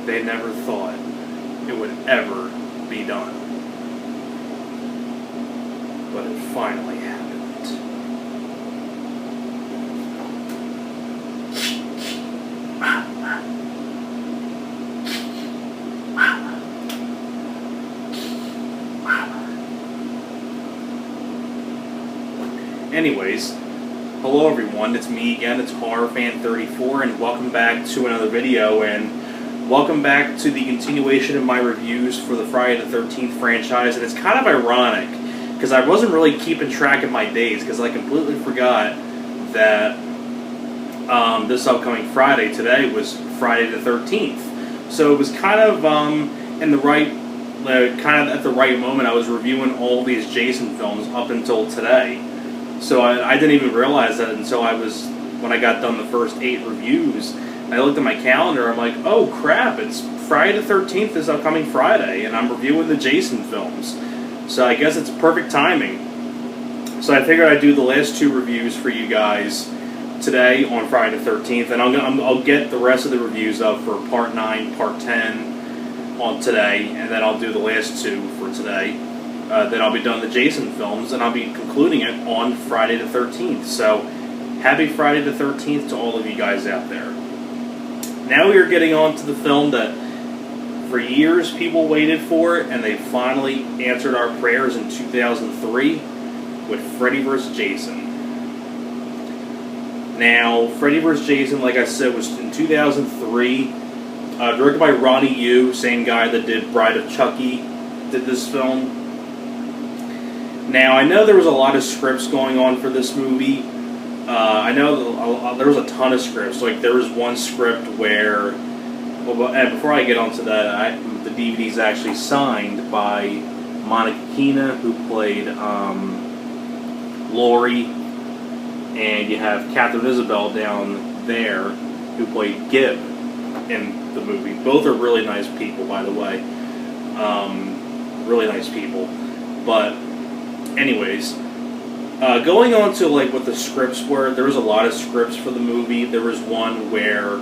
they never thought it would ever be done. But it finally happened. Anyways, hello everyone, it's me again, it's HorrorFan34, and welcome back to another video, and welcome back to the continuation of my reviews for the Friday the 13th franchise. And it's kind of ironic, because I wasn't really keeping track of my days, because I completely forgot that this upcoming Friday, today, was Friday the 13th. So it was kind of in the right, kind of at the right moment. I was reviewing all these Jason films up until today. So I didn't even realize that until when I got done the first 8 reviews. I looked at my calendar, I'm like, oh crap, it's Friday the 13th this upcoming Friday, and I'm reviewing the Jason films. So I guess it's perfect timing. So I figured I'd do the last 2 reviews for you guys today on Friday the 13th, and I'll get the rest of the reviews up for Part 9, Part 10 on today, and then I'll do the last 2 for today. Then I'll be done the Jason films, and I'll be concluding it on Friday the 13th. So, happy Friday the 13th to all of you guys out there. Now we are getting on to the film that for years people waited for, and they finally answered our prayers in 2003 with Freddy vs. Jason. Now, Freddy vs. Jason, like I said, was in 2003, directed by Ronny Yu, same guy that did Bride of Chucky, did this film. Now, I know there was a lot of scripts going on for this movie. I know there was a ton of scripts. Like, there was one script where... Well, and before I get onto that, the DVD's actually signed by Monica Keena, who played Laurie. And you have Catherine Isabel down there, who played Gib in the movie. Both are really nice people, by the way. Really nice people. But... anyways, going on to like what the scripts were, there was a lot of scripts for the movie. There was one where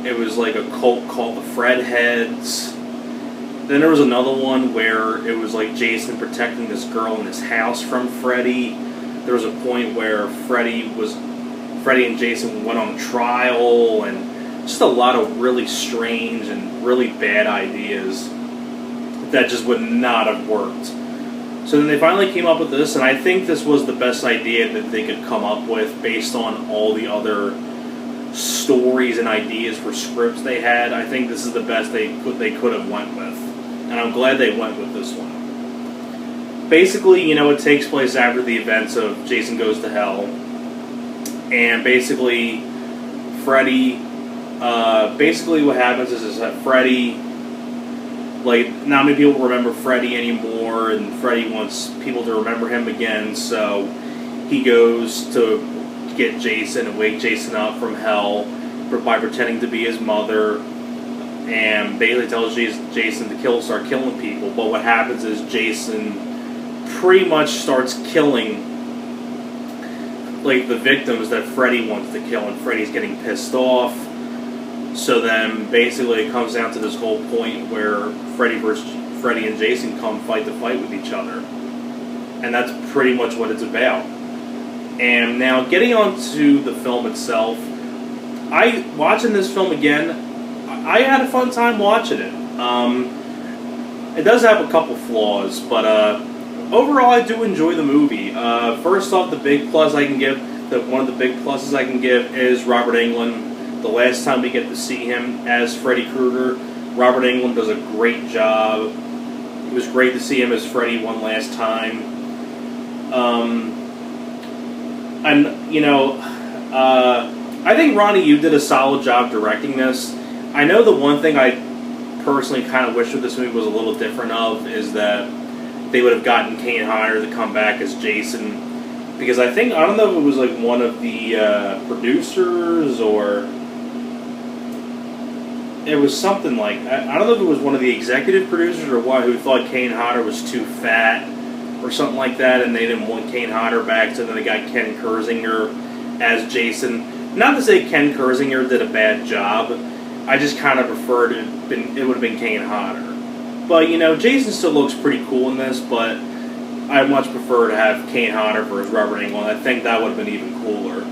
it was like a cult called the Fred Heads. Then there was another one where it was like Jason protecting this girl in his house from Freddy. There was a point where Freddy and Jason went on trial, and just a lot of really strange and really bad ideas that just would not have worked. So then they finally came up with this, and I think this was the best idea that they could come up with based on all the other stories and ideas for scripts they had. I think this is the best they could have went with, and I'm glad they went with this one. Basically, you know, it takes place after the events of Jason Goes to Hell, and basically Freddy, basically what happens is that Freddy... like, not many people remember Freddy anymore, and Freddy wants people to remember him again, so he goes to get Jason and wake Jason up from hell by pretending to be his mother, and basically tells Jason to start killing people. But what happens is Jason pretty much starts killing, like, the victims that Freddy wants to kill, and Freddy's getting pissed off. So then, basically, it comes down to this whole point where Freddy and Jason come fight the fight with each other. And that's pretty much what it's about. And now, getting on to the film itself, watching this film again, I had a fun time watching it. It does have a couple flaws, but overall, I do enjoy the movie. First off, the big plus I can give, one of the big pluses I can give is Robert Englund. The last time we get to see him as Freddy Krueger, Robert Englund does a great job. It was great to see him as Freddy one last time. And, you know, I think Ronny Yu did a solid job directing this. I know the one thing I personally kind of wish that this movie was a little different of is that they would have gotten Kane Hodder to come back as Jason. Because I don't know if it was like one of the producers or... it was something like, I don't know if it was one of the executive producers or what, who thought Kane Hodder was too fat or something like that, and they didn't want Kane Hodder back, so then they got Ken Kirzinger as Jason. Not to say Ken Kirzinger did a bad job, I just kind of preferred it would have been Kane Hodder. But, you know, Jason still looks pretty cool in this, but I much prefer to have Kane Hodder versus Robert Englund. I think that would have been even cooler.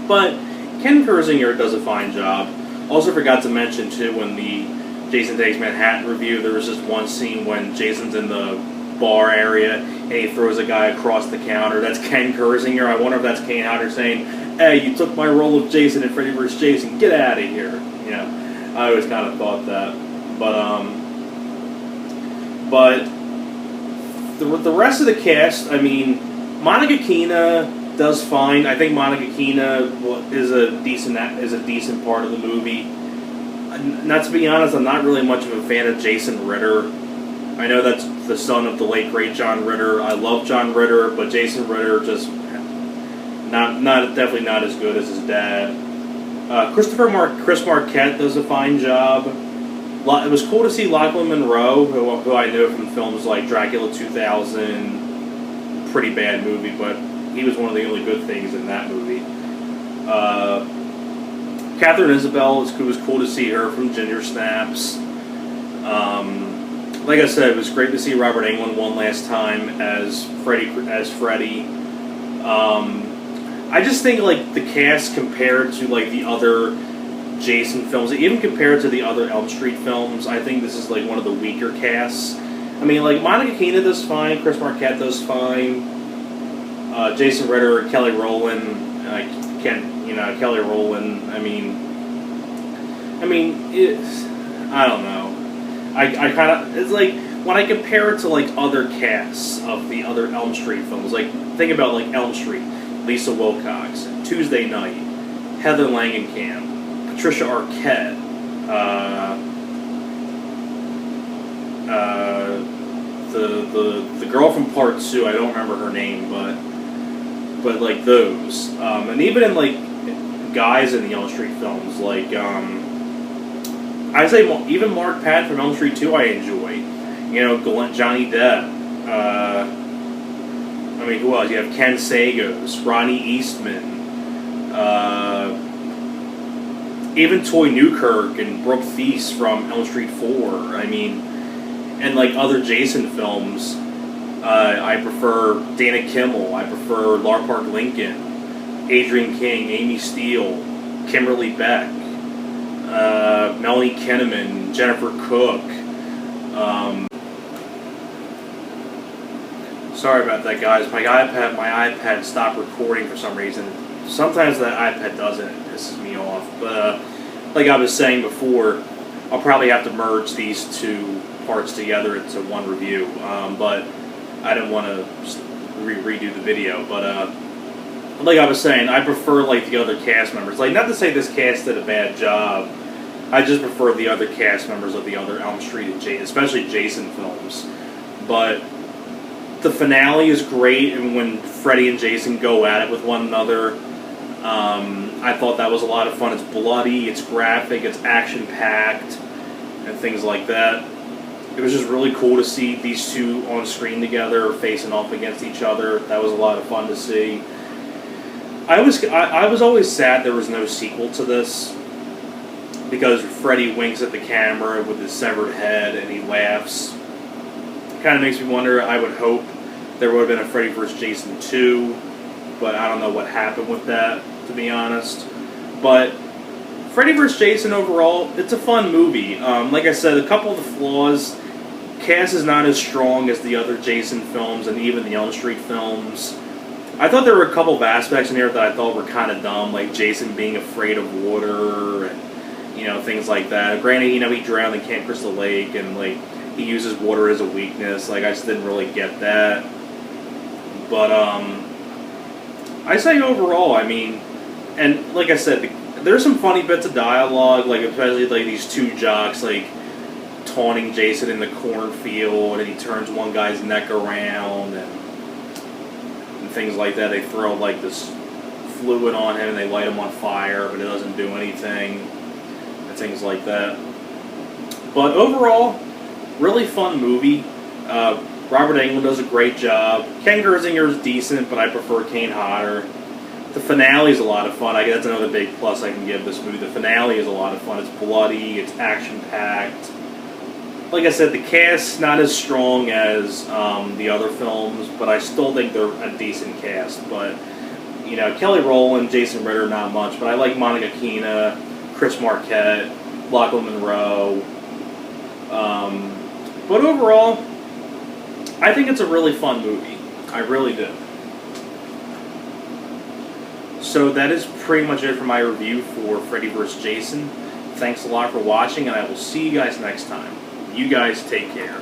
But Ken Kirzinger does a fine job. Also forgot to mention, too, when the Jason Takes Manhattan review, there was this one scene when Jason's in the bar area and he throws a guy across the counter. That's Ken Kirzinger. I wonder if that's Kane Hodder saying, "Hey, you took my role of Jason in Freddy vs. Jason. Get out of here." You know, I always kind of thought that. But the rest of the cast, I mean, Monica Keena does fine. I think Monica Keena is a decent part of the movie. Not to be honest, I'm not really much of a fan of Jason Ritter. I know that's the son of the late great John Ritter. I love John Ritter, but Jason Ritter just definitely not as good as his dad. Chris Marquette does a fine job. It was cool to see Lachlan Monroe, who I know from films like Dracula 2000, pretty bad movie, but he was one of the only good things in that movie. Catherine Isabelle, it was cool to see her from Ginger Snaps. Like I said, it was great to see Robert Englund one last time as Freddy. I just think like the cast compared to like the other Jason films, even compared to the other Elm Street films, I think this is like one of the weaker casts. I mean, like Monica Keena does fine, Chris Marquette does fine, Jason Ritter, Kelly Rowland, Kelly Rowland. I don't know. I kind of, it's like when I compare it to like other casts of the other Elm Street films, like think about like Elm Street, Lisa Wilcox, Tuesday Night, Heather Langenkamp, Patricia Arquette, the girl from Part 2, I don't remember her name, but like those, and even in like guys in the Elm Street films, like I say even Mark Patton from Elm Street 2 I enjoy. You know, Johnny Depp. I mean, who else? You have Ken Sagos, Ronnie Eastman, even Toy Newkirk and Brooke Thies from Elm Street 4. I mean, and like other Jason films, I prefer Dana Kimmel. I prefer Lar Park Lincoln, Adrienne King, Amy Steele, Kimberly Beck, Melanie Kinnaman, Jennifer Cook. Sorry about that, guys. My iPad stopped recording for some reason. Sometimes that iPad doesn't. It pisses me off. But like I was saying before, I'll probably have to merge these two parts together into one review. But I didn't want to redo the video. But like I was saying, I prefer like the other cast members. Like, not to say this cast did a bad job. I just prefer the other cast members of the other Elm Street and especially Jason films. But the finale is great, and when Freddy and Jason go at it with one another, I thought that was a lot of fun. It's bloody, it's graphic, it's action-packed, and things like that. It was just really cool to see these two on screen together, facing off against each other. That was a lot of fun to see. I was always sad there was no sequel to this, because Freddy winks at the camera with his severed head and he laughs. Kind of makes me wonder. I would hope there would have been a Freddy vs. Jason 2, but I don't know what happened with that, to be honest. But Freddy vs. Jason overall, it's a fun movie. Like I said, a couple of the flaws. Cast is not as strong as the other Jason films and even the Elm Street films. I thought there were a couple of aspects in here that I thought were kind of dumb, like Jason being afraid of water and things like that. Granted, he drowned in Camp Crystal Lake and like he uses water as a weakness. Like, I just didn't really get that. But I say overall, I mean, and like I said, there's some funny bits of dialogue, like especially like these two jocks like taunting Jason in the cornfield, and he turns one guy's neck around and things like that. They throw like this fluid on him and they light him on fire, but it doesn't do anything, and things like that. But overall, really fun movie. Robert Englund does a great job. Ken Kirzinger is decent, but I prefer Kane Hodder. The finale is a lot of fun. That's another big plus I can give this movie. The finale is a lot of fun. It's bloody. It's action-packed. Like I said, the cast's not as strong as the other films, but I still think they're a decent cast. But, you know, Kelly Rowland, Jason Ritter, not much. But I like Monica Keena, Chris Marquette, Lachlan Monroe. But overall, I think it's a really fun movie. I really do. So that is pretty much it for my review for Freddy vs. Jason. Thanks a lot for watching, and I will see you guys next time. You guys take care.